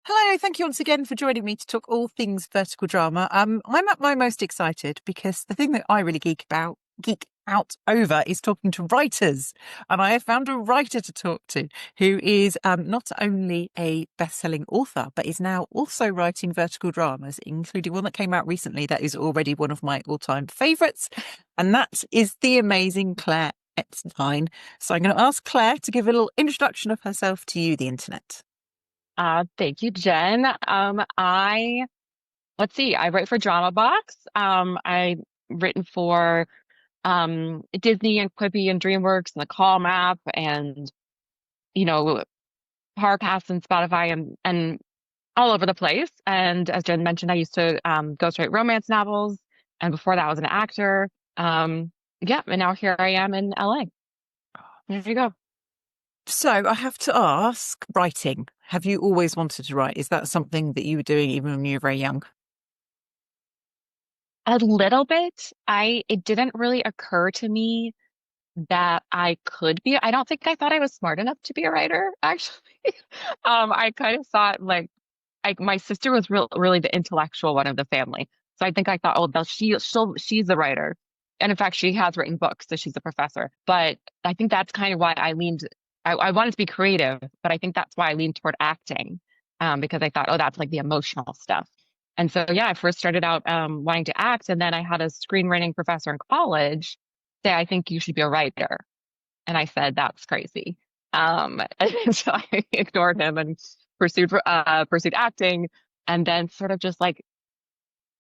Hello, thank you once again for joining me to talk all things vertical drama. I'm at my most excited because the thing that I really geek out over is talking to writers. And I have found a writer to talk to who is not only a best-selling author, but is now also writing vertical dramas, including one that came out recently that is already one of my all-time favorites. And that is the amazing Claire Epstein. So I'm going to ask Claire to give a little introduction of herself to you, the internet. Thank you, Jen. Let's see, I write for Dramabox. I've written for Disney and Quibi and DreamWorks and the Calm app and, you know, Parcast and Spotify and all over the place. And as Jen mentioned, I used to ghostwrite romance novels. And before that, I was an actor. Yeah, and now here I am in LA. There you go. So I have to ask, writing. Have you always wanted to write? Is that something that you were doing even when you were very young? A little bit. It didn't really occur to me that I could be. I don't think I thought I was smart enough to be a writer, actually. I kind of thought my sister was really the intellectual one of the family. So I think I thought, oh, she's a writer. And in fact, she has written books, so she's a professor. But I think that's kind of why I wanted to be creative, but I think that's why I leaned toward acting, because I thought, oh, that's like the emotional stuff. And so, yeah, I first started out wanting to act, and then I had a screenwriting professor in college say, I think you should be a writer. And I said, that's crazy. And so I ignored him and pursued acting, and then sort of just like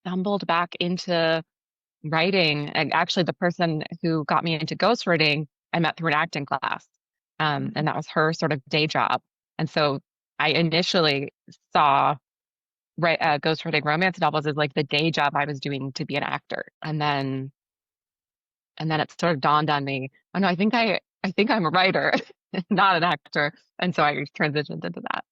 stumbled back into writing. And actually, the person who got me into ghostwriting, I met through an acting class, and that was her sort of day job. And so I initially saw ghostwriting romance novels as like the day job I was doing to be an actor, and then it sort of dawned on me, oh no, I think I'm a writer, not an actor. And so I transitioned into that.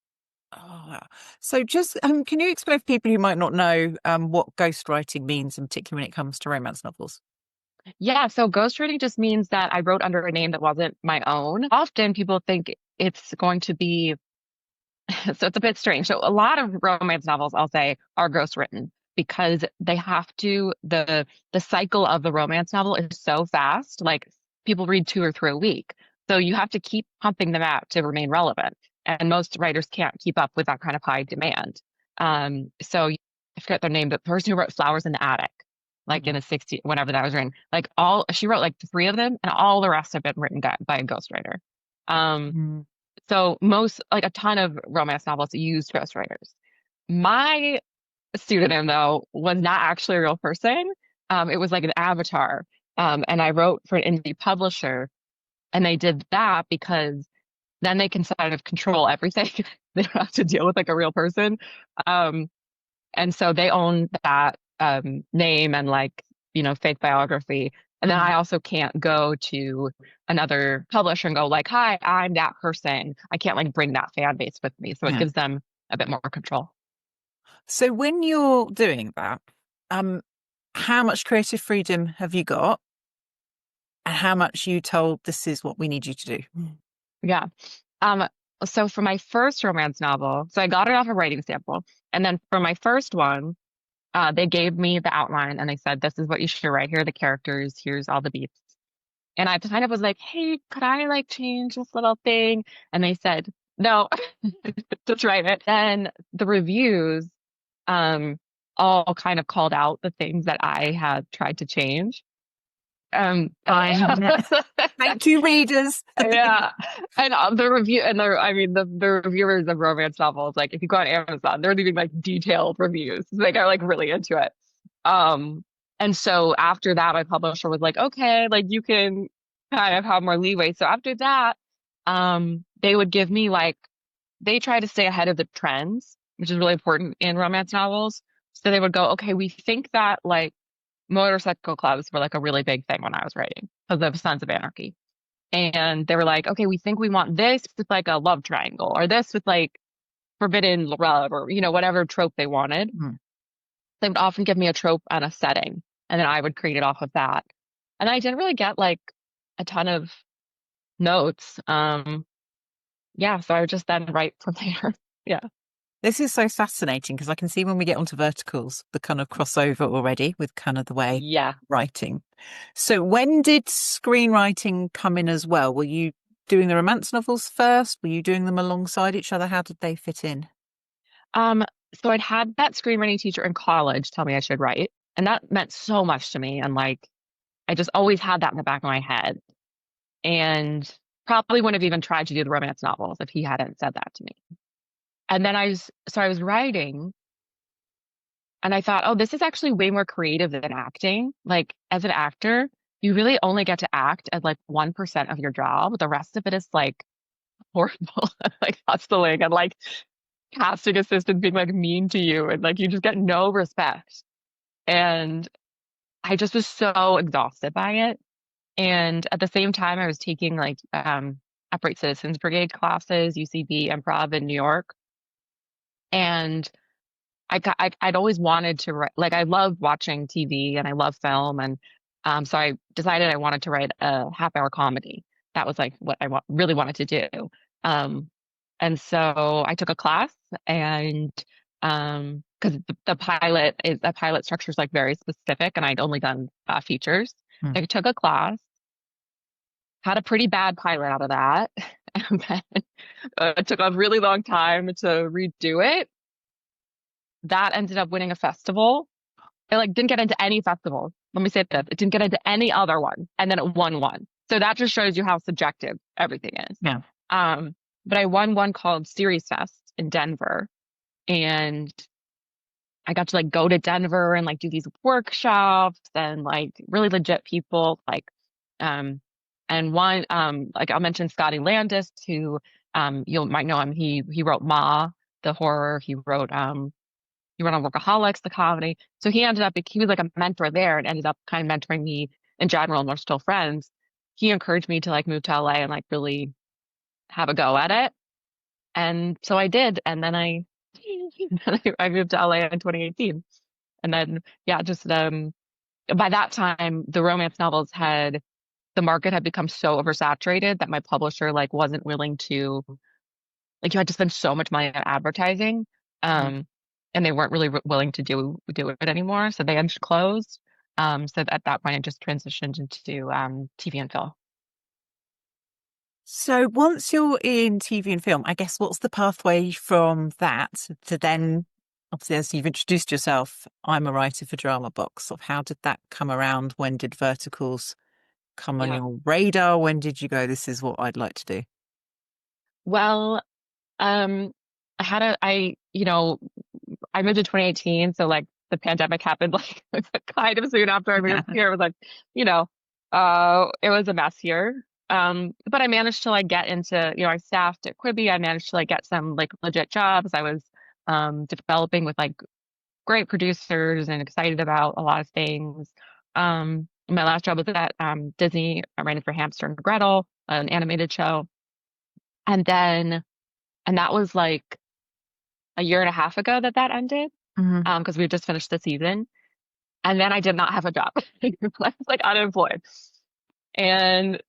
Oh, wow. So just can you explain for people who might not know what ghostwriting means, in particular when it comes to romance novels? Yeah, so ghostwriting just means that I wrote under a name that wasn't my own. Often people think it's going to be, so it's a bit strange. So a lot of romance novels, I'll say, are ghostwritten because they have to, the cycle of the romance novel is so fast. Like people read two or three a week. So you have to keep pumping them out to remain relevant. And most writers can't keep up with that kind of high demand. So I forget their name, but the person who wrote Flowers in the Attic, like in Mhm. the 60s, whenever that was written, she wrote like three of them, and all the rest have been written by a ghostwriter. Um, Mm. so like a ton of romance novels use ghostwriters. My pseudonym, though, was not actually a real person. It was like an avatar. And I wrote for an indie publisher, and they did that because then they can sort of control everything. They don't have to deal with like a real person. Um, and so they own that name and like, fake biography. And then I Mm. also can't go to another publisher and go like, hi, I'm that person. I can't like bring that fan base with me. So it Yeah. gives them a bit more control. So when you're doing that, um, how much creative freedom have you got, and how much you told this is what we need you to do? Yeah. Um, so for my first romance novel, so I got it off a writing sample. And then for my first one, they gave me the outline and they said, this is what you should write. Here are the characters. Here's all the beats. And I kind of was like, hey, could I like change this little thing? And they said, no, just write it. Then the reviews um, all kind of called out the things that I had tried to change. Fine. Thank you, readers. Yeah. And I mean, the reviewers of romance novels, like if you go on Amazon, they're leaving like detailed reviews. They are like really into it. Um, and so after that, my publisher was like, okay, like you can kind of have more leeway. So after that, they would give me like, they try to stay ahead of the trends, which is really important in romance novels. So they would go, okay, we think that like motorcycle clubs were like a really big thing when I was writing because of Sons of Anarchy. And they were like, okay, we think we want this with like a love triangle or this with like forbidden love or, whatever trope they wanted. Mm. They would often give me a trope and a setting, and then I would create it off of that. And I didn't really get like a ton of notes. Yeah, so I would just then write from there. Yeah. This is so fascinating because I can see when we get onto verticals, the kind of crossover already with kind of the way Yeah. writing. So when did screenwriting come in as well? Were you doing the romance novels first? Were you doing them alongside each other? How did they fit in? Um, so I'd had that screenwriting teacher in college tell me I should write, and that meant so much to me. And like, I just always had that in the back of my head, and probably wouldn't have even tried to do the romance novels if he hadn't said that to me. And then I was writing, and I thought, oh, this is actually way more creative than acting. Like, as an actor, you really only get to act at like 1% of your job. The rest of it is like horrible, like hustling and like casting assistants being like mean to you, and like you just get no respect. And I just was so exhausted by it. And at the same time, I was taking like Upright Citizens Brigade classes, UCB improv in New York. And I'd always wanted to write, like I love watching TV and I love film. And so I decided I wanted to write a half-hour comedy. That was like what I really wanted to do. Um, and so I took a class, and because the pilot structure is like very specific, and I'd only done features. Hmm. I took a class, had a pretty bad pilot out of that, and then it took a really long time to redo it. That ended up winning a festival. It like didn't get into any festivals. Let me say that. It didn't get into any other one. And then it won one. So that just shows you how subjective everything is. Yeah. But I won one called Series Fest in Denver. And I got to like go to Denver and like do these workshops and like really legit people um and one like I'll mention Scotty Landis, who you might know him. He wrote Ma, the horror. He wrote on Workaholics, the comedy. So he was like a mentor there and ended up kind of mentoring me in general, and we're still friends. He encouraged me to like move to LA and like really have a go at it. And so I did. And then I moved to LA in 2018. And then, yeah, just by that time, the romance novels the market had become so oversaturated that my publisher like wasn't willing to, like, you had to spend so much money on advertising. Mm. Um, and they weren't really willing to do it anymore. So they had closed. So at that point, I just transitioned into TV and film. So once you're in TV and film, I guess what's the pathway from that to then, obviously, as you've introduced yourself, I'm a writer for Dramabox. Of how did that come around? When did verticals come on Yeah. your radar? When did you go, this is what I'd like to do? Well, I moved in 2018, so like the pandemic happened like kind of soon after I Yeah. moved here. It was like, it was a mess here. But I managed to like get into, I staffed at Quibi. I managed to like get some like legit jobs. I was developing with like great producers and excited about a lot of things. My last job was at Disney. I ran it for Hamster and Gretel, an animated show. And then, and that was like a year and a half ago that ended, Hmm. because we just finished the season. And then I did not have a job. I was like unemployed. And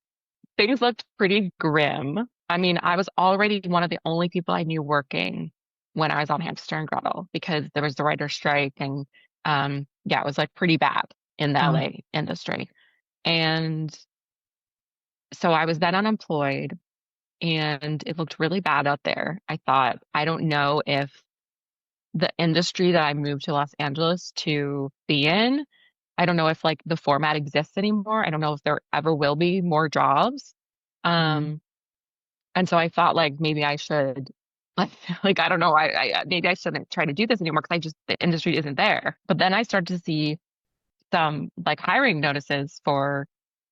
things looked pretty grim. I mean, I was already one of the only people I knew working when I was on Hamster and Gretel, because there was the writer's strike, and yeah, it was like pretty bad in the Mm. LA industry. And so I was then unemployed, and it looked really bad out there. I thought, I don't know if the industry that I moved to Los Angeles to be in, I don't know if like the format exists anymore. I don't know if there ever will be more jobs. Mm. Um, and so I thought like maybe I should like like I don't know, maybe I shouldn't try to do this anymore because I just the industry isn't there. But then I started to see some like hiring notices for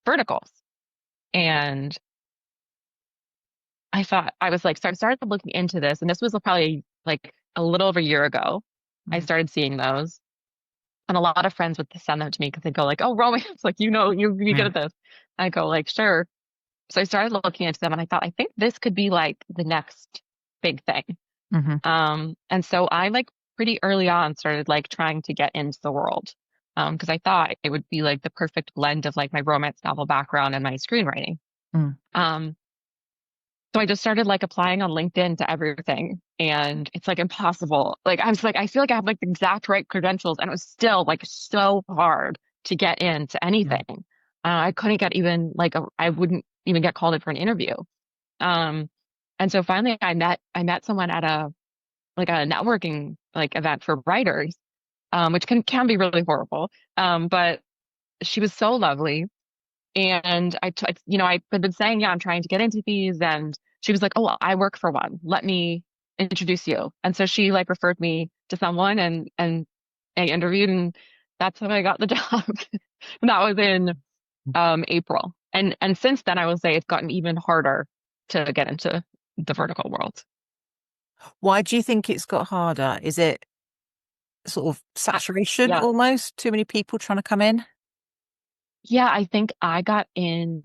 verticals. And I thought I was like, so I started looking into this, and this was probably like a little over a year ago. I Mm. started seeing those. And a lot of friends would send them to me because they go like, "Oh, romance, like you'd be good Yeah. at this." I go like, "Sure." So I started looking into them, and I thought, I think this could be like the next big thing. Hmm. And so I like pretty early on started like trying to get into the world, because I thought it would be like the perfect blend of like my romance novel background and my screenwriting. Mm. Um, So I just started like applying on LinkedIn to everything, and it's like impossible. Like I was like, I feel like I have like the exact right credentials, and it was still like so hard to get into Mm. anything. I couldn't get even like I wouldn't even get called in for an interview. Um, and so finally I met someone at a like a networking like event for writers, which can be really horrible. But she was so lovely. And I've been saying, yeah, I'm trying to get into these. And she was like, oh, well, I work for one. Let me introduce you. And so she like referred me to someone and I interviewed, and that's how I got the job. And that was in April. And since then, I will say it's gotten even harder to get into the vertical world. Why do you think it's got harder? Is it sort of I, saturation yeah. almost? Too many people trying to come in? Yeah, I think I got in.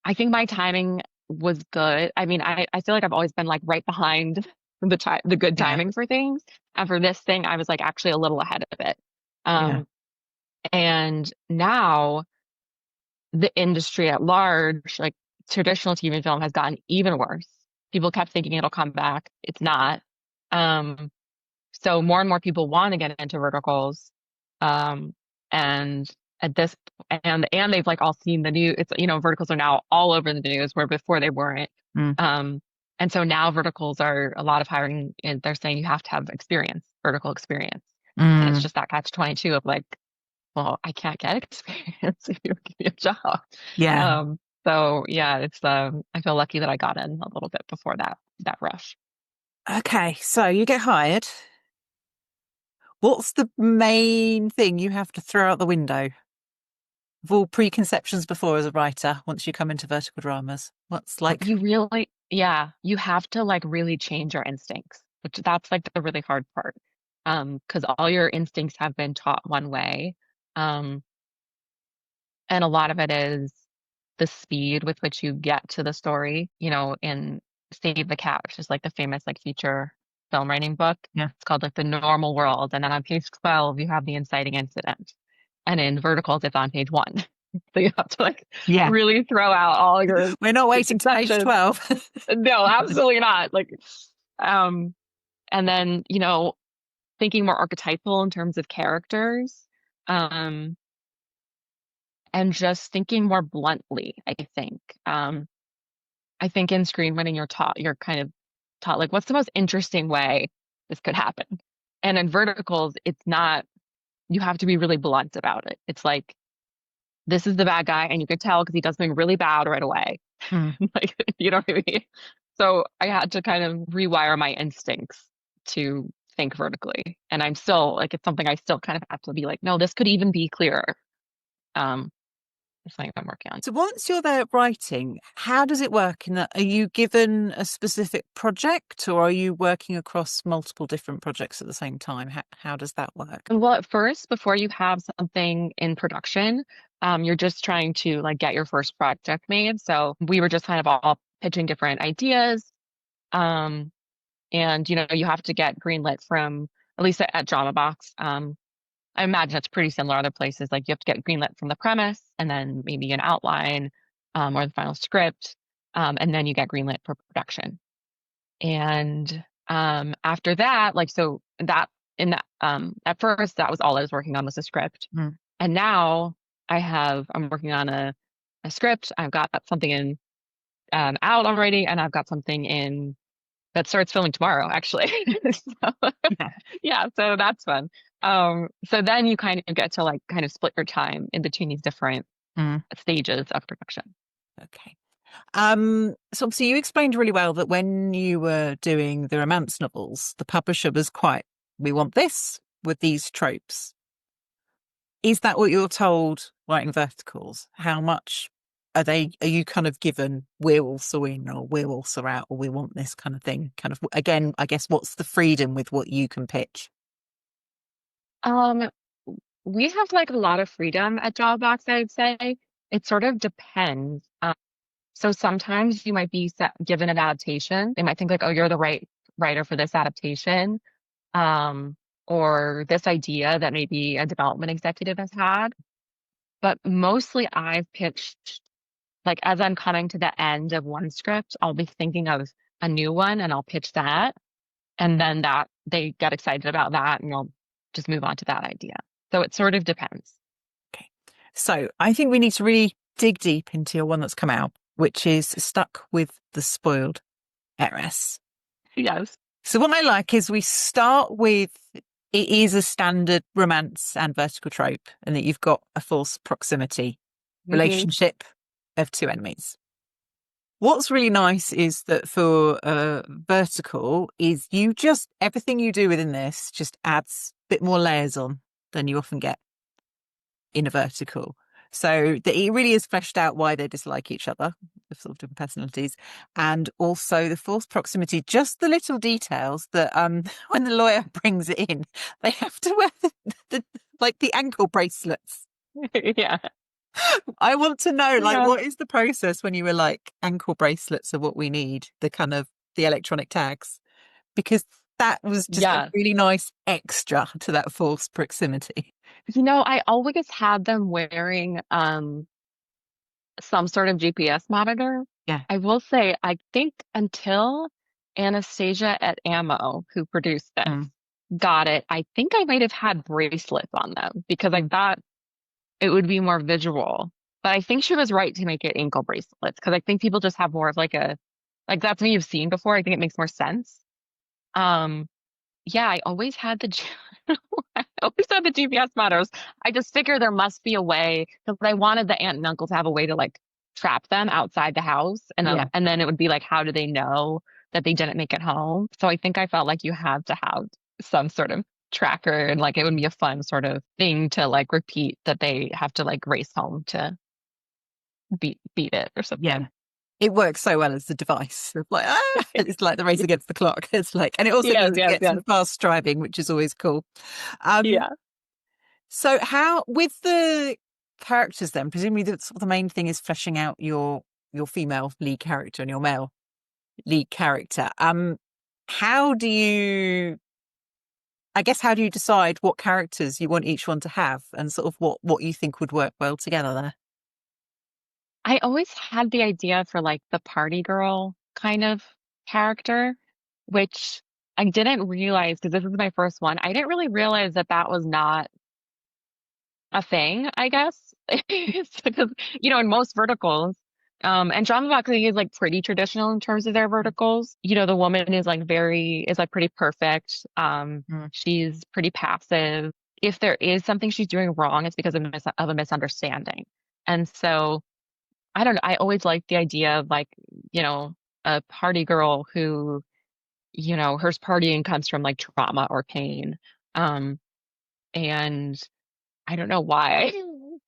I think my timing was good. I mean, I feel like I've always been like right behind the good Yeah, timing for things. And for this thing, I was like actually a little ahead of it. yeah. Um, and now the industry at large, like traditional TV and film, has gotten even worse. People kept thinking it'll come back. It's not. Um, so more and more people want to get into verticals. Um, and at this and they've like all seen the new it's verticals are now all over the news where before they weren't. Mm, Um, and so now verticals are a lot of hiring and they're saying you have to have experience, vertical experience. And it's mm, just that catch 22 of like, well, I can't get experience if you don't give me a job. yeah. So yeah, it's I feel lucky that I got in a little bit before that rush. Okay, so you get hired. What's the main thing you have to throw out the window of all preconceptions before as a writer once you come into vertical dramas? What's like, You really, yeah, you have to like really change your instincts, which that's like the really hard part. Because all your instincts have been taught one way. Um, and a lot of it is the speed with which you get to the story, in Save the Cat, which is like the famous like feature film writing book. yeah, It's called like The Normal World. And then on page 12, you have the inciting incident. And in verticals, it's on page one. So you have to like yeah. really throw out all your We're not waiting to page preconceptions. 12. No, absolutely not. Like, um, and then, thinking more archetypal in terms of characters, um, and just thinking more bluntly, I think. I think in screenwriting, you're kind of taught, like, what's the most interesting way this could happen? And in verticals, it's not, you have to be really blunt about it. It's like, this is the bad guy, and you could tell because he does something really bad right away. Mm. Like, you know what I mean? So I had to kind of rewire my instincts to think vertically. And I'm still like, it's something I still kind of have to be like, no, this could even be clearer. Um, it's something I'm working on. So once you're there writing, how does it work? In that, are you given a specific project or are you working across multiple different projects at the same time? How does that work? Well, at first, before you have something in production, you're just trying to like get your first project made. So we were just kind of all pitching different ideas. Um, and you have to get greenlit from at least at Dramabox. I imagine it's pretty similar other places. Like you have to get greenlit from the premise and then maybe an outline, or the final script. And then you get greenlit for production. And after that, like so that in that at first that was all I was working on was a script. Mm. And now I'm working on a script. I've got something in out already, and I've got something in that starts filming tomorrow, actually. So, Yeah. yeah, so that's fun. So then you kind of get to like kind of split your time in between these different Mm. stages of production. Okay. So obviously you explained really well that when you were doing the romance novels, the publisher was quite, we want this with these tropes. Is that what you're told writing verticals? How much are you kind of given we're also in or we're also out or we want this kind of thing? Kind of again, I guess what's the freedom with what you can pitch? Um, we have like a lot of freedom at Dropbox, I would say. It sort of depends. So sometimes you might be given an adaptation. They might think like, oh, you're the right writer for this adaptation, um, or this idea that maybe a development executive has had. But mostly I've pitched like as I'm coming to the end of one script, I'll be thinking of a new one and I'll pitch that. And then that they get excited about that and I'll just move on to that idea. So it sort of depends. Okay. So I think we need to really dig deep into your one that's come out, which is Stuck with the Spoiled Heiress. Yes. So what I like is we start with it is a standard romance and vertical trope, and that you've got a false proximity Hmm. relationship of two enemies. What's really nice is that for vertical is you just everything you do within this just adds a bit more layers on than you often get in a vertical. So that it really is fleshed out why they dislike each other, the sort of different personalities, and also the false proximity, just the little details that when the lawyer brings it in, they have to wear the like the ankle bracelets. Yeah. I want to know, like, Yeah. what is the process when you were like, ankle bracelets are what we need, the kind of the electronic tags? Because that was just a Yeah. really nice extra to that false proximity. I always had them wearing some sort of GPS monitor. Yeah. I will say, I think until Anastasia at Ammo, who produced this, Mm. got it, I think I might have had bracelets on them because I thought it would be more visual. But I think she was right to make it ankle bracelets because I think people just have more of like that's what you've seen before. I think it makes more sense. Um, yeah, I always had I always had the GPS monitors. I just figured there must be a way because I wanted the aunt and uncle to have a way to like trap them outside the house, Yeah. and then it would be like, how do they know that they didn't make it home? So I think I felt like you had to have some sort of tracker, and like it would be a fun sort of thing to like repeat that they have to like race home to beat it or Yeah. something. It works so well as the device. It's like, it's like the race against the clock. It's like, and it also Yes, means you yes, get yes. some fast driving, which is always cool. Um, Yeah. so how with the characters then, presumably the sort of the main thing is fleshing out your female lead character and your male lead character. How do you I guess how do you decide what characters you want each one to have and sort of what you think would work well together there? I always had the idea for like the party girl kind of character, which I didn't realize because this is my first one. I didn't really realize that that was not a thing, I guess. It's because, in most verticals, and Dramabox is like pretty traditional in terms of their verticals. The woman is like pretty perfect. Mm. She's pretty passive. If there is something she's doing wrong, it's because of a misunderstanding. And so I don't know. I always liked the idea of like, you know, a party girl who, her partying comes from like trauma or pain. Um, and I don't know why I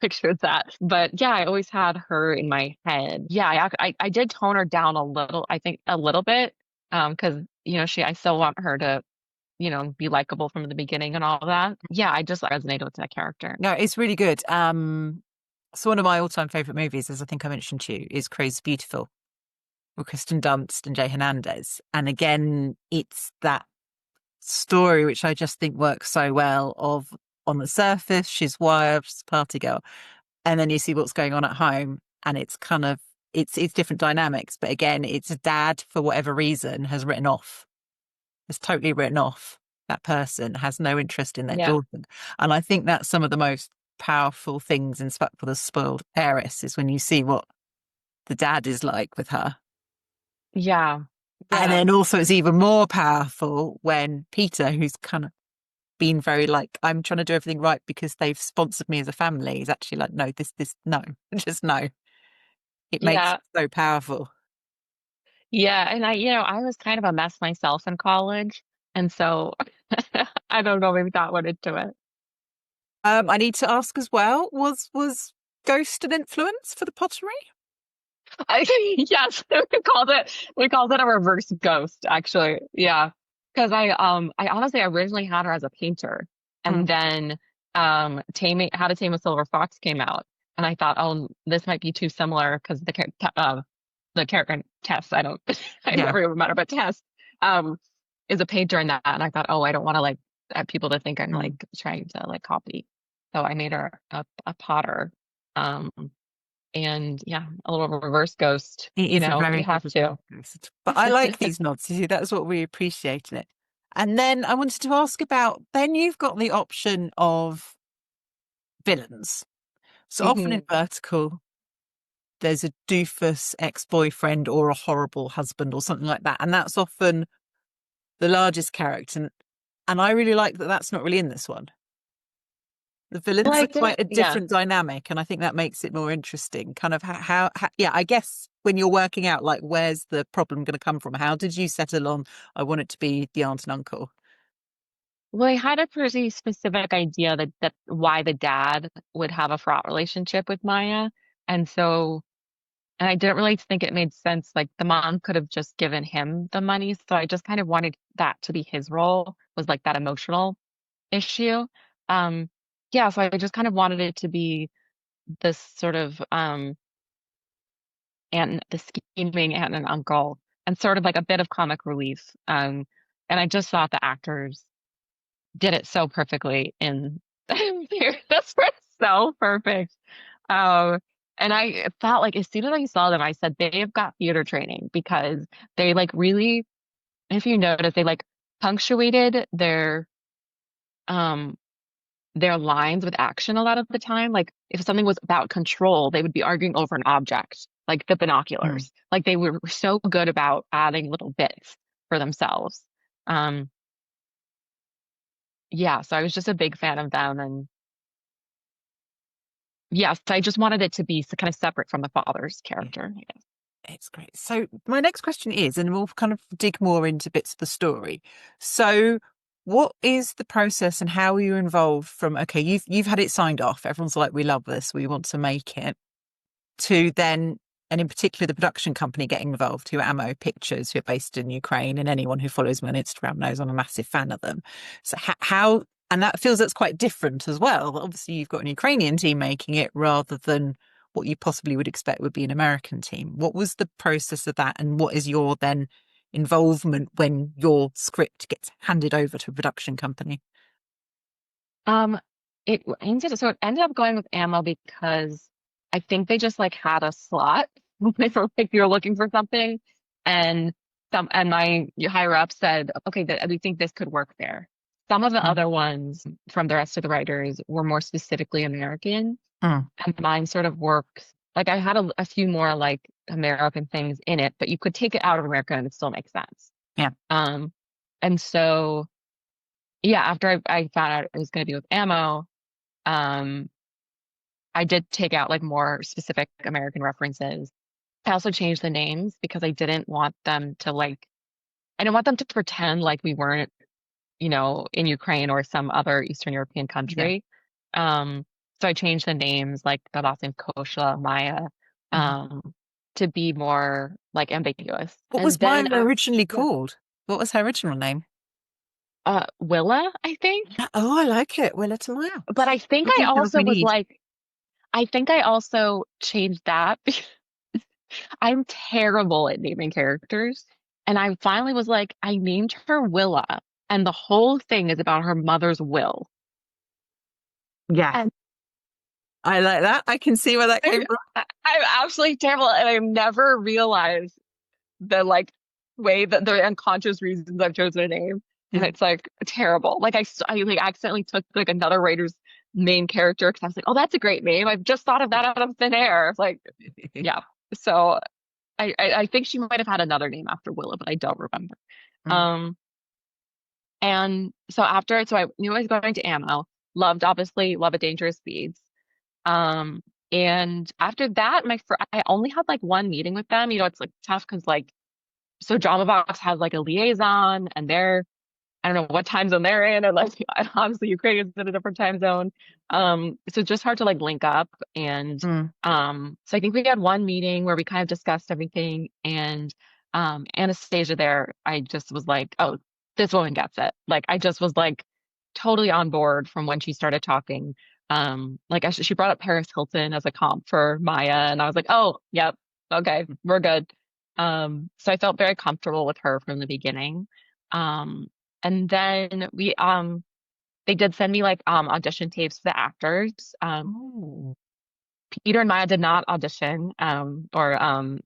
pictured that, but yeah, I always had her in my head. Yeah, I did tone her down a little, I think a little bit, because I still want her to, be likable from the beginning and all that. Yeah, I just resonated with that character. No, it's really good. So one of my all-time favorite movies, as I think I mentioned to you, is Crazy Beautiful with Kristen Dunst and Jay Hernandez. And again, it's that story which I just think works so well of on the surface, she's wild, she's a party girl. And then you see what's going on at home and it's kind of it's different dynamics. But again, it's a dad for whatever reason has totally written off that person, has no interest in their Yeah, daughter. And I think that's some of the most powerful things in Stuck with a Spoiled Heiress is when you see what the dad is like with her. yeah, And yeah, then also it's even more powerful when Peter, who's kind of been very like, I'm trying to do everything right because they've sponsored me as a family, is actually like, no, no, just no. It makes yeah, it so powerful. yeah. And I was kind of a mess myself in college, and so I don't know, maybe that went into it. I need to ask as well, was Ghost an influence for the pottery? Yes, we called it a reverse ghost, actually. Yeah. Because I honestly originally had her as a painter. And Mm, then Taming How to Tame a Silver Fox came out. And I thought, oh, this might be too similar because the character Tess, I don't I yeah. never even met her, but Tess um is a painter in that. And I thought, oh, I don't want to like have people to think I'm Mm. like trying to like copy. So I made her a potter. Um and yeah, a little reverse ghost. It is a You very have good to. podcast. But I like these nods. You see, that's what we appreciate in it. And then I wanted to ask about, then you've got the option of villains. So often in Mhm. Vertical, there's a doofus ex-boyfriend or a horrible husband or something like that. And that's often the largest character. And I really like that that's not really in this one. The Well, villains I are quite didn't, a yeah. different dynamic, and I think that makes it more interesting. Kind of yeah, I guess when you're working out like where's the problem going to come from, how did you settle on? I want it to be the aunt and uncle. Well, I had a pretty specific idea that why the dad would have a fraught relationship with Maya. And so, and I didn't really think it made sense. Like the mom could have just given him the money. So I just kind of wanted that to be his role, was like that emotional issue. Um, yeah, so I just kind of wanted it to be this sort of and the scheming aunt and uncle and sort of like a bit of comic relief. And I just thought the actors did it so perfectly in that's so perfect. Um, and I felt like as soon as I saw them, I said they've got theater training because they like really, if you notice, they like punctuated um their lines with action a lot of the time. Like if something was about control, they would be arguing over an object, like the Hmm. binoculars. Like they were so good about adding little bits for themselves. Um, yeah, so I was just a big fan of them. And yes, I just wanted it to be kind of separate from the father's Yeah, character. it's great. So my next question is, and we'll kind of dig more into bits of the story. So, what is the process, and how are you involved? From okay, you've had it signed off. Everyone's like, we love this, we want to make it. To then, and in particular, the production company getting involved, who are Ammo Pictures, who are based in Ukraine, and anyone who follows me on Instagram knows I'm a massive fan of them. So how, and that feels that's quite different as well. Obviously, you've got an Ukrainian team making it rather than what you possibly would expect would be an American team. What was the process of that, and what is your then involvement when your script gets handed over to a production company? Um, it ended up going with Ammo because I think they just like had a slot. They were like, you're looking for something, and my higher up said, okay, we think this could work there. Some of the Mm. other ones from the rest of the writers were more specifically American, Mm. and mine sort of worked. Like I had a few more like American things in it, but you could take it out of America and it still makes sense. Yeah. Um, and so yeah, after I found out it was going to be with Ammo, um, I did take out like more specific American references. I also changed the names because I didn't want them to like, I didn't want them to pretend like we weren't, in Ukraine or some other Eastern European Yeah. country. Um, so I changed the names like the last name Kosha, Maya, Mhm. um, to be more like ambiguous. What And was Maya then, originally yeah, called? What was her original name? Willa, I think. Oh, I like it. Willa to Maya. But I think All I details also we was need. like, I think I also changed that I'm terrible at naming characters. And I finally was like, I named her Willa. And the whole thing is about her mother's will. Yeah, And I like that. I can see where that I'm, came from. I'm absolutely terrible. And I've never realized the like way that the unconscious reasons I've chosen a name. And Yeah. it's like terrible. Like I like accidentally took like another writer's main character because I was like, oh, that's a great name. I've just thought of that out of thin air. It's like, yeah. So I think she might have had another name after Willa, but I don't remember. Mm. Um, And so so I knew I was going to ammo, obviously, love at dangerous speeds. Um, and after that, I only had like one meeting with them. It's like tough because like, so Dramabox has like a liaison and I don't know what time zone they're in, and like obviously Ukraine is in a different time zone. So it's just hard to like link up. And Mm. so I think we had one meeting where we kind of discussed everything. And Anastasia there, I just was like, oh, this woman gets it. Like I just was like totally on board from when she started talking. Like she brought up Paris Hilton as a comp for Maya, and I was like, oh, yep, okay, we're good. So I felt very comfortable with her from the beginning. Um, and then they did send me like audition tapes for the actors. Oh. Peter and Maya did not audition, or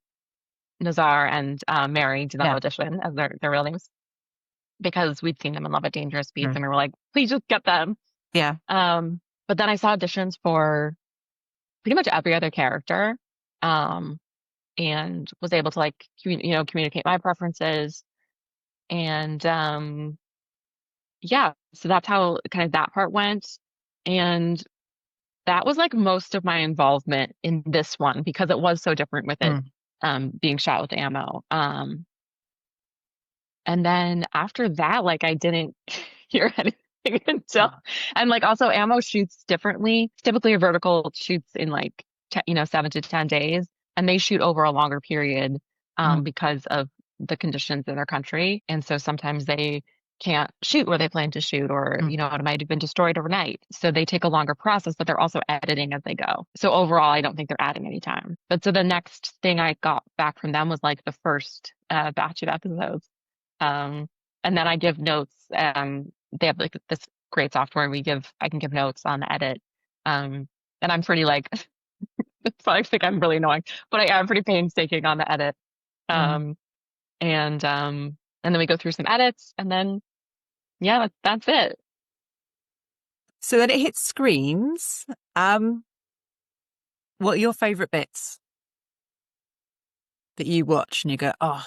Nazar and Mary did not Yeah. audition as their real names because we'd seen them in Love at Dangerous Speeds Mm. and we were like, please just get them. Yeah. But then I saw auditions for pretty much every other character, um, and was able to like communicate my preferences. And yeah, so that's how kind of that part went. And that was like most of my involvement in this one because it was so different with it Mm. being shot with ammo. And then after that, like I didn't hear anything until, Oh. and like also ammo shoots differently. Typically a vertical shoots in like 7 to 10 days, and they shoot over a longer period Mm. because of the conditions in their country. And so sometimes they can't shoot where they plan to shoot, or Mm. it might have been destroyed overnight. So they take a longer process, but they're also editing as they go. So overall, I don't think they're adding any time. But so the next thing I got back from them was like the first batch of episodes. Um, and then I give notes. They have like this great software. I can give notes on the edit. And I'm pretty like, I think I'm really annoying, but I am pretty painstaking on the edit. Mm. Um, and then we go through some edits, and then yeah, that's it. So then it hits screens. What are your favorite bits that you watch and you go, oh,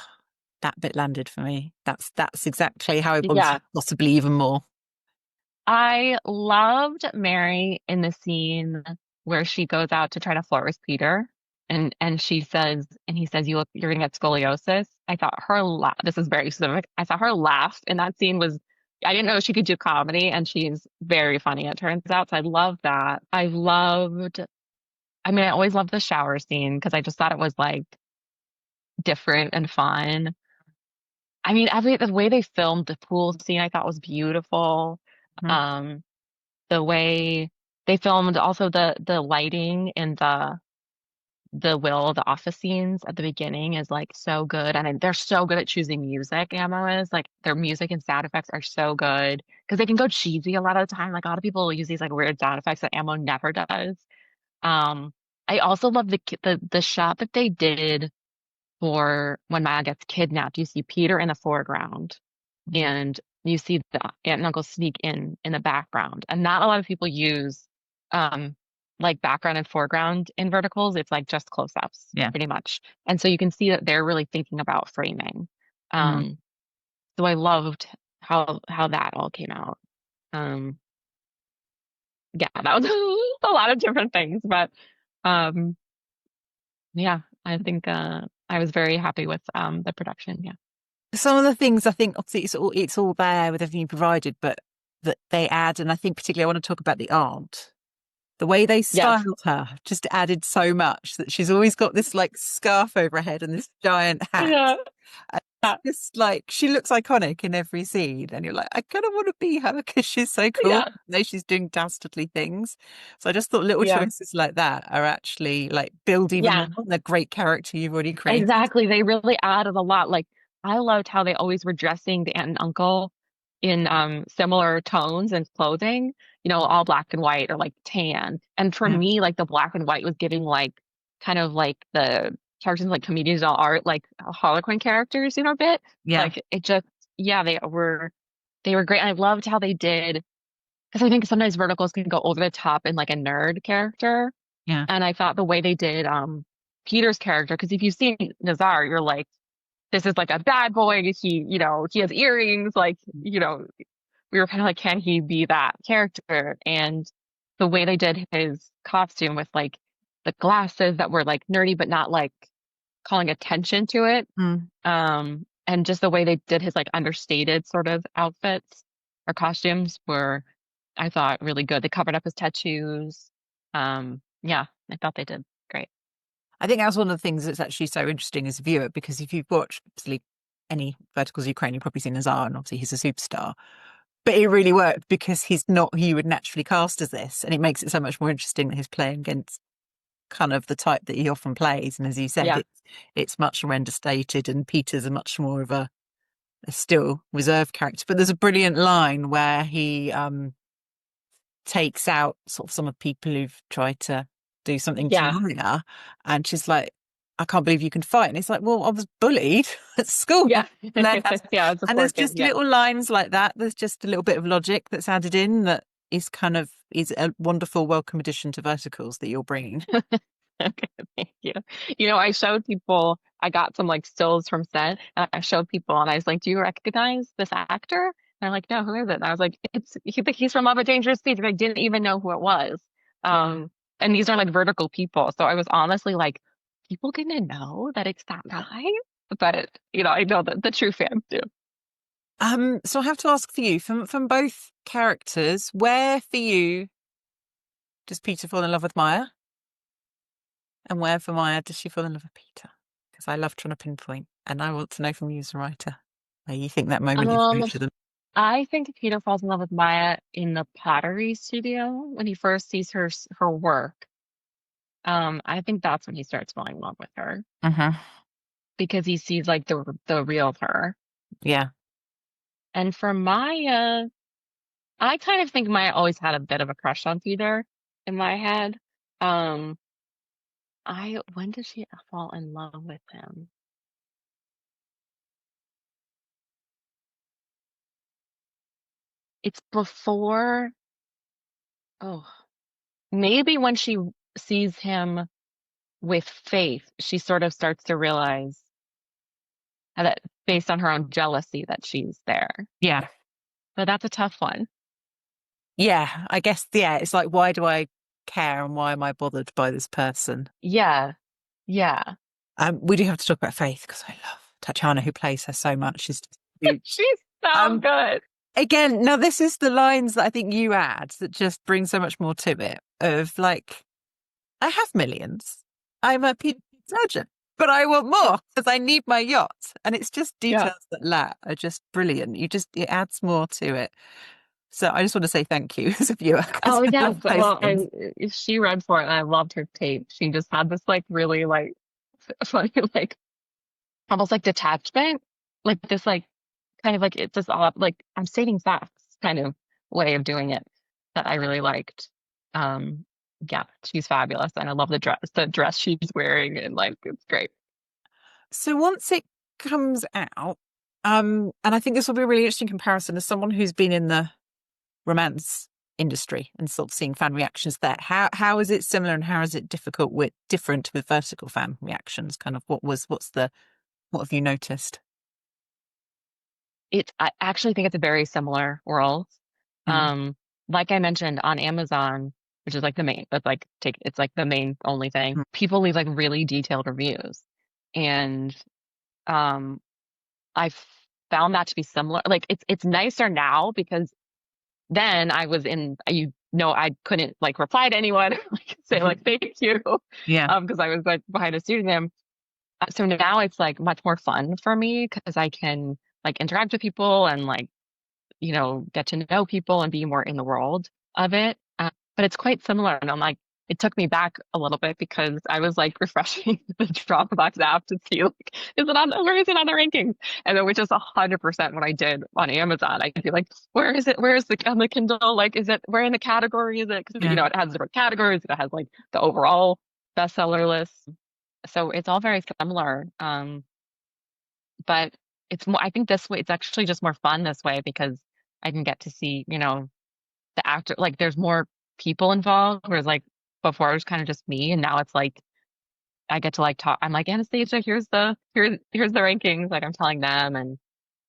that bit landed for me. That's exactly how I Yeah, wanted, possibly even more. I loved Mary in the scene where she goes out to try to flirt with Peter, and he says, you're gonna get scoliosis. I thought her laugh, this is very specific. I saw her laugh in that scene was, I didn't know she could do comedy, and she's very funny, it turns out. So I love that. I mean, I always loved the shower scene because I just thought it was like different and fun. I mean, the way they filmed the pool scene, I thought was beautiful. Mhm. Um, the way they filmed also the lighting in the office scenes at the beginning is like so good, and they're so good at choosing music. Ammo is like their music and sound effects are so good because they can go cheesy a lot of the time. Like a lot of people use these like weird sound effects that Ammo never does. Um, I also love the shot that they did for when Maya gets kidnapped. You see Peter in the foreground, Mhm. and you see the aunt and uncle sneak in the background. And not a lot of people use um like background and foreground in verticals. It's like just close-ups, Yeah. pretty much. And so you can see that they're really thinking about framing. Mm. Um, so I loved how that all came out. Um, yeah, that was a lot of different things, but um, yeah, I think I was very happy with the production. Yeah. Some of the things I think obviously it's all there with everything you provided, but that they add, and I think particularly I want to talk about the aunt. The way they Yes. styled her just added so much that she's always got this like scarf over her head and this giant hat. Yeah. And it's just like she looks iconic in every scene, and you're like, I kind of want to be her because she's so cool. Yeah. Though she's doing dastardly things. So I just thought little Yeah. choices like that are actually like build even more Yeah. on the great character you've already created. Exactly. They really added a lot. Like I loved how they always were dressing the aunt and uncle in similar tones and clothing, all black and white or like tan. And for Yeah, me, like the black and white was giving like kind of like the characters like comedians of art, like Harlequin characters, a bit. yeah, Like it just yeah, they were great. And I loved how they did because I think sometimes verticals can go over the top in like a nerd character. yeah, And I thought the way they did Peter's character, because if you see Nazar, you're like, this is like a bad boy. He has earrings. Like, we were kind of like, can he be that character? And the way they did his costume with like the glasses that were like nerdy, but not like calling attention to it. mm. And just the way they did his like understated sort of outfits or costumes were, I thought, really good. They covered up his tattoos. Yeah, I thought they did great. I think that's one of the things that's actually so interesting as a viewer, because if you've watched obviously any Verticals Ukraine, you've probably seen Azar, and obviously he's a superstar. But it really worked because he's not who you would naturally cast as this, and it makes it so much more interesting that he's playing against kind of the type that he often plays. And as you said, Yeah, it's much more understated, and Peter's a much more of a still reserved character. But there's a brilliant line where he takes out sort of some of the people who've tried to do something to Yeah. Maria, and she's like, I can't believe you can fight. And it's like, well, I was bullied at school. Yeah. Learn how to... Yeah, it's a And poor there's kid. just Yeah. little lines like that. There's just a little bit of logic that's added in that is kind of is a wonderful welcome addition to Verticals that you're bringing. Okay, thank you. I showed people, I got some like stills from set, and I showed people, and I was like, "Do you recognize this actor?" And they're like, "No, who is it?" And I was like, he's from Love a Dangerous Speed." And I didn't even know who it was. Wow. And these are like vertical people, so I was honestly like, people gonna know that it's that guy, but I know that the true fans do. So I have to ask for you from both characters, where for you does Peter fall in love with Maya? And where for Maya does she fall in love with Peter? Because I love trying to pinpoint, and I want to know from you as a writer where you think that moment is for Um, each of them. I think Peter falls in love with Maya in the pottery studio when he first sees her work. I think that's when he starts falling in love with her Mm-hmm. because he sees like the real her. Yeah. And for Maya, I kind of think Maya always had a bit of a crush on Peter in my head. Um, I when did she fall in love with him? It's before, oh, maybe when she sees him with Faith, she sort of starts to realize that based on her own jealousy that she's there. Yeah. But that's a tough one. Yeah. I guess, yeah, it's like, why do I care and why am I bothered by this person? Yeah. Yeah. We do have to talk about Faith because I love Tatiana, who plays her so much. She's just huge. She's so Um, good. Again, now this is the lines that I think you add that just bring so much more to it of like, I have millions. I'm a pizza surgeon, but I want more because I need my yacht. And it's just Yeah. details that are just brilliant. It adds more to it. So I just want to say thank you as a viewer because Oh I yeah. love those Well, things. she read for it and I loved her tape. She just had this like really like funny like almost like detachment. Like this like kind of like it's just all like I'm stating facts kind of way of doing it that I really liked. Um yeah, she's fabulous and I love the dress she's wearing and like it's great. So once it comes out, and I think this will be a really interesting comparison as someone who's been in the romance industry and sort of seeing fan reactions there. How is it similar and how is it different with vertical fan reactions? Kind of what have you noticed? I actually think it's a very similar world. Mm. Um, like I mentioned on Amazon, which is like the main, that's like take it's like the main only thing. Mm. People leave like really detailed reviews. And um I found that to be similar. Like it's nicer now because then I was in I couldn't like reply to anyone, like say like thank you. Yeah. Because I was like behind a pseudonym. So now it's like much more fun for me because I can like interact with people and like get to know people and be more in the world of it. But it's quite similar. And I'm like, it took me back a little bit because I was like refreshing the Dropbox app to see like, where is it on the rankings? And then which is 100% what I did on Amazon. I'd be like, where is it? Where is the on the Kindle? Like, is it where in the category is it? Because Yeah. it has different categories. It has like the overall bestseller list. So it's all very similar. But it's more, I think this way, it's actually just more fun this way because I can get to see, the actor, like there's more people involved, whereas like before it was kind of just me, and now it's like I get to like talk. I'm like Anastasia, here's the rankings. Like I'm telling them, and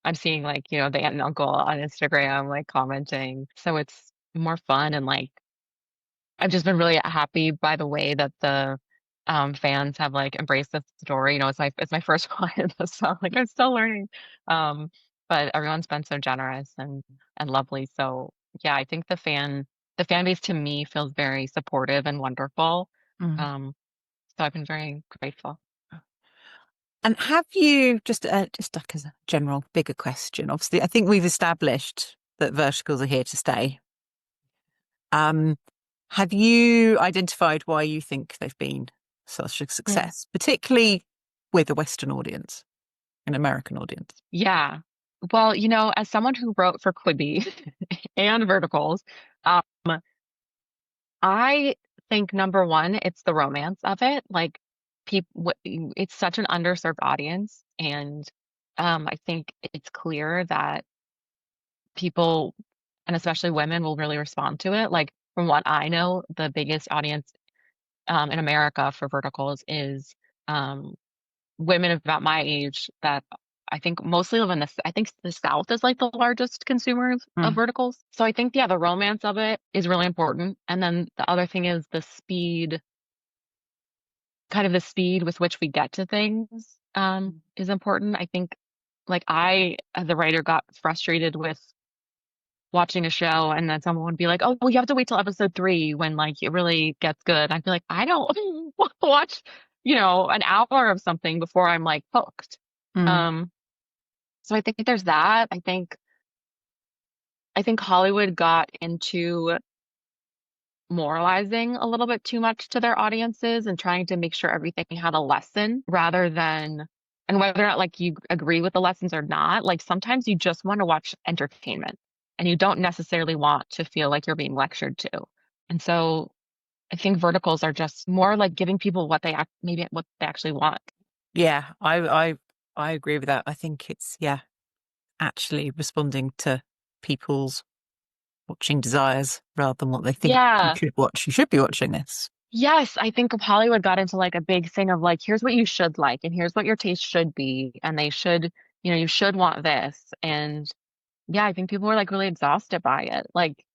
I'm seeing like the aunt and uncle on Instagram like commenting. So it's more fun and like I've just been really happy by the way that the fans have like embraced this story. It's my first one, so like I'm still learning. Um, but everyone's been so generous and lovely. So yeah, I think the fan base to me feels very supportive and wonderful. Mm. Um, so I've been very grateful. And have you just like as a general bigger question? Obviously, I think we've established that verticals are here to stay. Um, have you identified why you think they've been such a Mm. success, particularly with a Western audience, an American audience? Yeah. Well, as someone who wrote for Quibi and Verticals, um, I think number one, it's the romance of it. Like people, it's such an underserved audience, and I think it's clear that people, and especially women, will really respond to it. Like from what I know, the biggest audience in America for verticals is um, women of about my age that I think mostly live in I think the South is like the largest consumers of Mm. verticals. So I think, yeah, the romance of it is really important. And then the other thing is the speed, kind of the speed with which we get to things, is important. I think like I, as a writer, got frustrated with watching a show and then someone would be like, oh, well, you have to wait till episode 3 when like it really gets good. I'd be like, I don't want to watch, an hour of something before I'm like hooked. Mm. Um, so I think there's that. I think Hollywood got into moralizing a little bit too much to their audiences and trying to make sure everything had a lesson rather than, and whether or not like you agree with the lessons or not, like sometimes you just want to watch entertainment and you don't necessarily want to feel like you're being lectured to. And so I think verticals are just more like giving people what maybe what they actually want. Yeah, I agree with that. I think it's, yeah, actually responding to people's watching desires rather than what they think you Yeah. should watch. You should be watching this. Yes, I think Hollywood got into like a big thing of like, here's what you should like, and here's what your taste should be, and they should, you should want this. And yeah, I think people were like really exhausted by it. Like,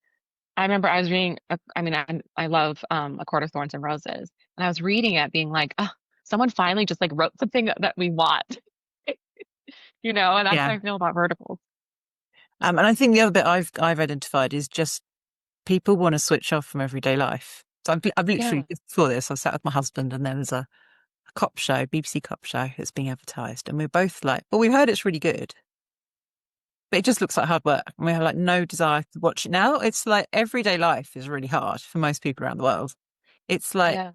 I remember I was reading, I mean, I love A Court of Thorns and Roses, and I was reading it being like, oh, someone finally just like wrote something that we want, and that's how Yeah. I feel about verticals. And I think the other bit I've identified is just people want to switch off from everyday life. So I've literally Yeah, before this, I sat with my husband and there was a cop show, BBC cop show that's being advertised, and we're both like, well, we've heard it's really good, but it just looks like hard work, and we have like no desire to watch it now. It's like everyday life is really hard for most people around the world. It's like yeah,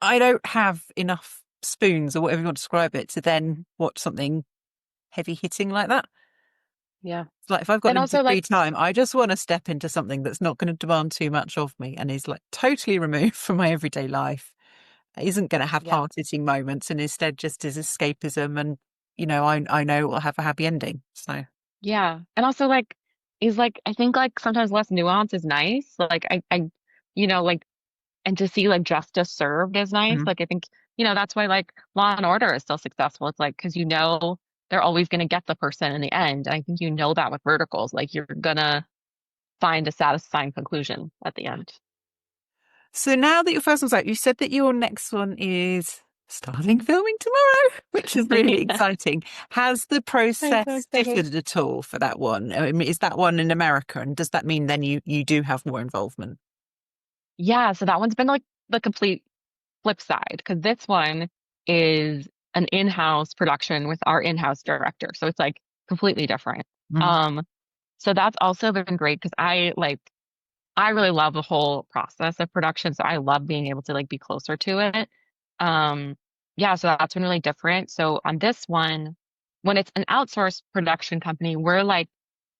I don't have enough spoons or whatever you want to describe it to then watch something heavy hitting like that. yeah. It's like if I've got And limited also free like, time, I just want to step into something that's not going to demand too much of me and is like totally removed from my everyday life. Isn't going to have yeah, heart hitting moments and instead just is escapism and I know it will have a happy ending. So yeah. And also like, is like, I think like sometimes less nuance is nice. Like like, and to see like justice served is nice. mm. Like I think, that's why like Law and Order is still successful. It's like because they're always going to get the person in the end. And I think that with verticals, like you're gonna find a satisfying conclusion at the end. So now that your first one's out, you said that your next one is starting filming tomorrow, which is really Yeah, exciting. Has the I'm so process excited. differed at all for that one? I mean, is that one in America? And does that mean then you do have more involvement? Yeah, so that one's been like the complete flip side because this one is an in-house production with our in-house director. So it's like completely different. Mm. Um, so that's also been great because I really love the whole process of production. So I love being able to like be closer to it. Um, yeah, so that's been really different. So on this one, when it's an outsourced production company, we're like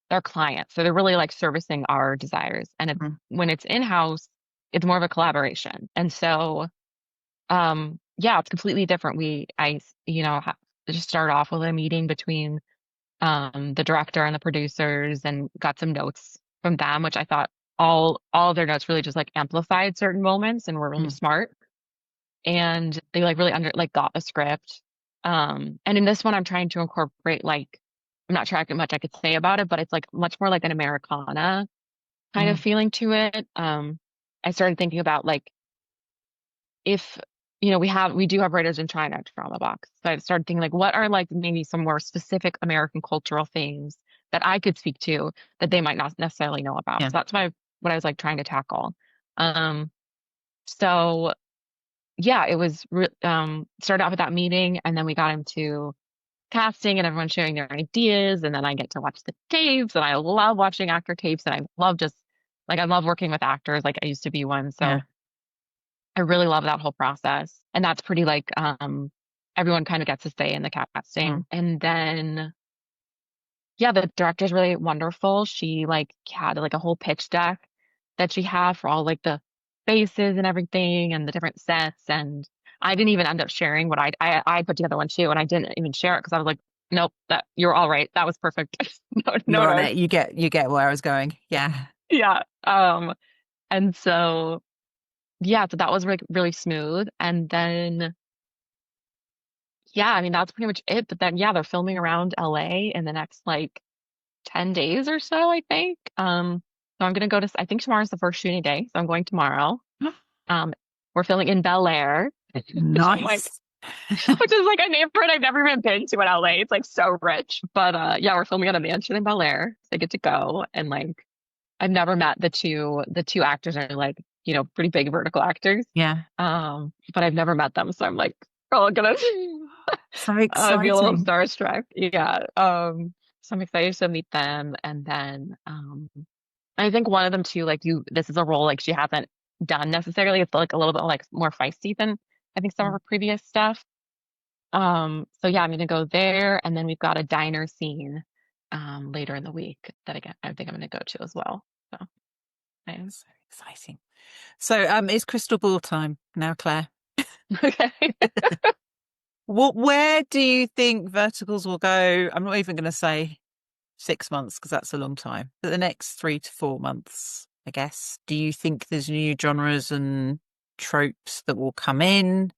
their client. So they're really like servicing our desires. And Mm. when it's in-house, it's more of a collaboration. And so yeah, it's completely different. Just started off with a meeting between the director and the producers and got some notes from them, which I thought all of their notes really just like amplified certain moments and were really Mm. smart. And they like really got the script. And in this one I'm trying to incorporate like I'm not sure how much I could say about it, but it's like much more like an Americana kind of Mm. feeling to it. I started thinking about like if we do have writers in China at Dramabox. So I started thinking like what are like maybe some more specific American cultural things that I could speak to that they might not necessarily know about. Yeah. So that's what I was like trying to tackle. Um, so yeah, it was started off with that meeting and then we got into casting and everyone sharing their ideas and then I get to watch the tapes and I love watching actor tapes and I love just like I love working with actors like I used to be one. Yeah. So I really love that whole process. And that's pretty like everyone kind of gets to say in the Mm. casting. And then yeah, the director's really wonderful. She like had like a whole pitch deck that she had for all like the spaces and everything and the different sets. And I didn't even end up sharing what I put together one too, and I didn't even share it because I was like, nope, that you're all right. That was perfect. No, no You're on it. notes. You get where I was going. Yeah. Yeah. And so yeah, so that was like really smooth. And then yeah, I mean that's pretty much it. But then yeah, they're filming around LA in the next like 10 days or so, I think. So I'm gonna go to I think tomorrow's the first shooting day, so I'm going tomorrow. Um, we're filming in Bel Air, which I'm like, Nice. which is like a neighborhood I've never even been to in LA. It's like so rich. But yeah, we're filming at a mansion in Bel Air. So I get to go and like I've never met the two actors are like, pretty big vertical actors. Yeah. But I've never met them. So I'm like, oh gonna So I'd be a little exciting. starstruck. Yeah. So I'm excited to meet them. And then I think one of them too, like this is a role like she hasn't done necessarily. It's like a little bit like more feisty than I think some of her previous stuff. So yeah, I'm gonna go there, and then we've got a diner scene later in the week that again I think I'm gonna go to as well. So yeah. So exciting. So it's crystal ball time now, Claire. Okay. Where do you think verticals will go? I'm not even going to say 6 months because that's a long time, but the next 3 to 4 months, I guess. Do you think there's new genres and tropes that will come in?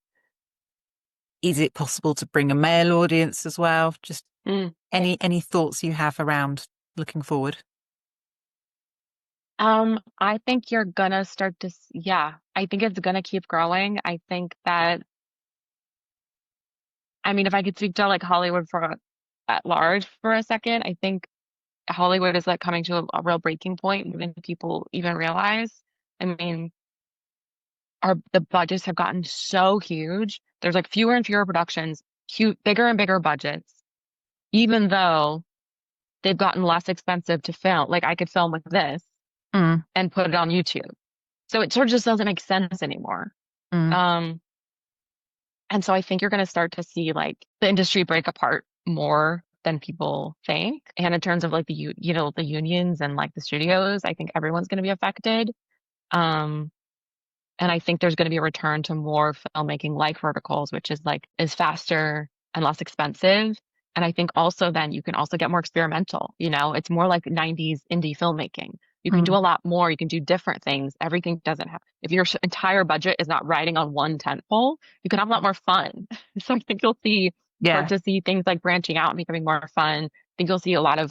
Is it possible to bring a male audience as well? Just Mm. any thoughts you have around looking forward? I think you're gonna start to, yeah, I think it's gonna keep growing. I think that, I mean, if I could speak to like Hollywood for at large for a second, I think Hollywood is like coming to a real breaking point more than people even realize. I mean, the budgets have gotten so huge. There's like fewer and fewer productions, cute, bigger and bigger budgets, even though they've gotten less expensive to film. Like I could film with this Mm, and put it on YouTube. So it sort of just doesn't make sense anymore. mm, Um, and so I think you're going to start to see like the industry break apart more than people think. And in terms of like the unions and like the studios, I think everyone's going to be affected. Um, And I think there's going to be a return to more filmmaking like verticals, which is faster and less expensive. And I think also then you can also get more experimental. It's more like 90s indie filmmaking. You can do mm. a lot more. You can do different things. Everything doesn't have, if your entire budget is not riding on one tent pole, you can have a lot more fun. So I think you'll start Yeah. to see things like branching out and becoming more fun. I think you'll see a lot of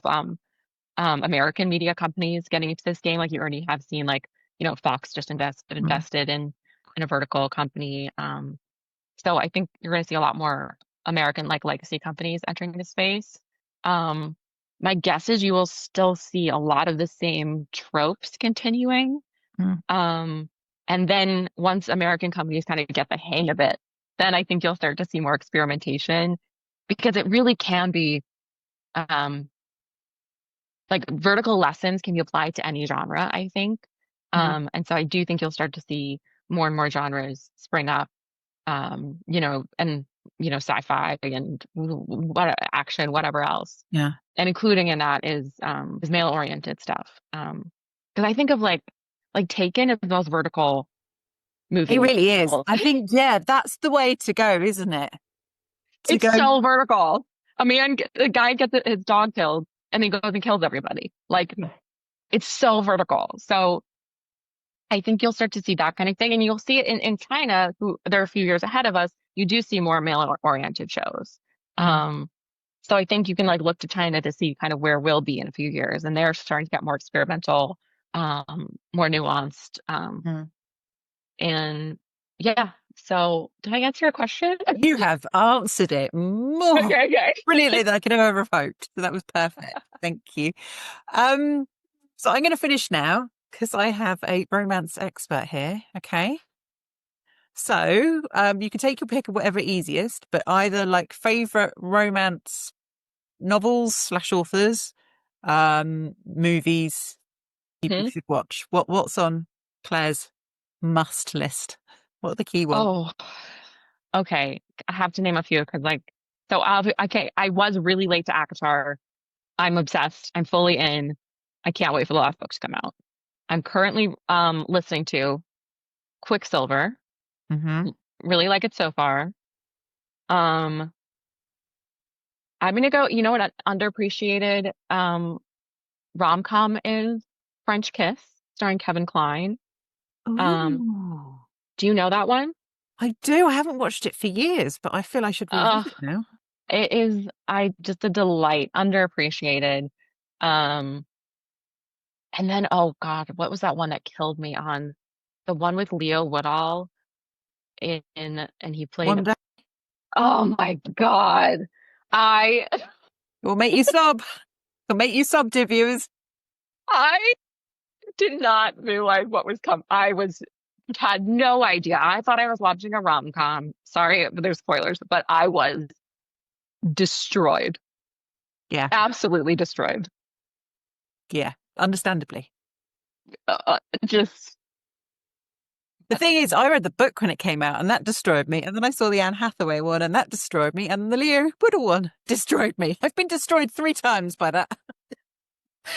American media companies getting into this game. Like you already have seen, like Fox just Mm, invested in a vertical company. So I think you're going to see a lot more American like legacy companies entering the space. Um, my guess is you will still see a lot of the same tropes continuing. mm, Um, and then once American companies kind of get the hang of it, then I think you'll start to see more experimentation because it really can be. Um, like vertical lessons can be applied to any genre, I think. mm. And so I do think you'll start to see more and more genres spring up, and sci-fi and what action, whatever else. Yeah. And including in that is male-oriented stuff. Because I think of like Taken is the most vertical It movie. really is. I think, yeah, that's the way to go, isn't it? To It's go, so vertical. A guy gets his dog killed and he goes and kills everybody. Like it's so vertical. So I think you'll start to see that kind of thing. And you'll see it in China, who they're a few years ahead of us. You do see more male-oriented shows. mm, Um, so I think you can like look to China to see kind of where we'll be in a few years. And they're starting to get more experimental, more nuanced. mm. And yeah. So did I answer your question? You have answered it more Okay, okay. brilliantly than I could have ever hoped. So that was perfect. Thank you. Um, so I'm going to finish now because I have a romance expert here. Okay. So you can take your pick of whatever easiest, but either like favorite romance novels slash authors, movies people Hmm. should watch. What's on Claire's must list? What are the key ones? Oh, okay. I have to name a few because okay. I was really late to Akatar. I'm obsessed. I'm fully in. I can't wait for the last book to come out. I'm currently listening to Quicksilver. Hmm. Really like it so far. Um, I'm gonna go, you know what an underappreciated rom-com is? French Kiss, starring Kevin Kline. Um, Ooh. do you know that one? I do. I haven't watched it for years, but I feel I should Uh, revisit now. it is I just a delight, underappreciated. Um, and then oh God, what was that one that killed me on the one with Leo Woodall in and he played One day oh my God. I it will make you sob. It'll make you sob, dear viewers. I did not realize what was coming. Had no idea. I thought I was watching a rom-com. Sorry, but there's spoilers, but I was destroyed. Yeah, Absolutely destroyed. yeah, understandably. Just The thing is, I read the book when it came out, and that destroyed me. And then I saw the Anne Hathaway one, and that destroyed me. And the Leo Woodall one destroyed me. I've been destroyed 3 times by that.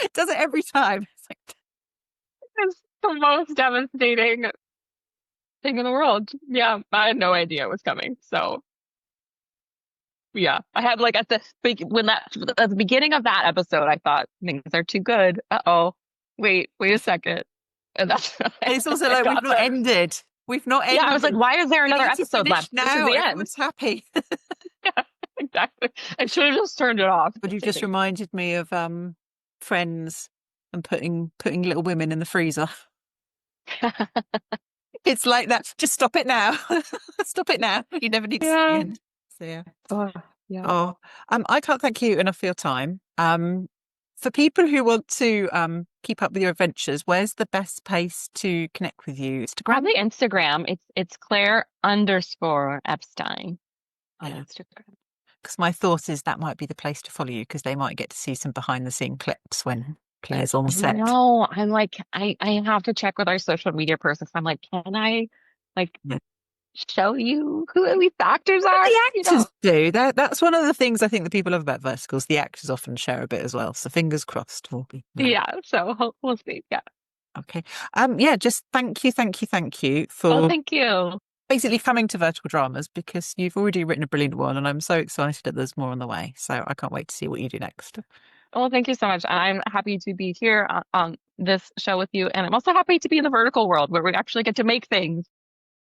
It does it every time. It's like, it's the most devastating thing in the world. Yeah, I had no idea it was coming. So yeah, I had like at the when that at the beginning of that episode, I thought things are too good. Uh-oh. Wait a second. And that's and it's also I like we've got not there. ended. We've not Yeah, I was like, ended. why is there We another need to episode finish left? This is now. the end. Everyone's happy. Yeah, exactly. I should have just turned it off. But you just reminded me of Friends and putting Little Women in the freezer. It's like that. Just stop it now. Stop it now. You never need to see the Yeah. end. So yeah. Oh, yeah. Oh, I can't thank you enough for your time. For people who want to keep up with your adventures, where's the best place to connect with you? Instagram? Probably Instagram. It's Claire underscore Epstein on Yeah. Instagram. Because my thought is that might be the place to follow you because they might get to see some behind the scene clips when Claire's on I set. know. I'm like, I have to check with our social media person. I'm like, can I like Yeah. show you who these actors But are? the You know? actors do. That's one of the things I think that people love about Verticals. The actors often share a bit as well. So fingers crossed we'll be there. Yeah. So we'll see. Yeah. Okay. Yeah, just thank you Oh, for thank you. basically coming to Vertical Dramas because you've already written a brilliant one and I'm so excited that there's more on the way. So I can't wait to see what you do next. Well, thank you so much. I'm happy to be here on this show with you, and I'm also happy to be in the vertical world where we actually get to make things.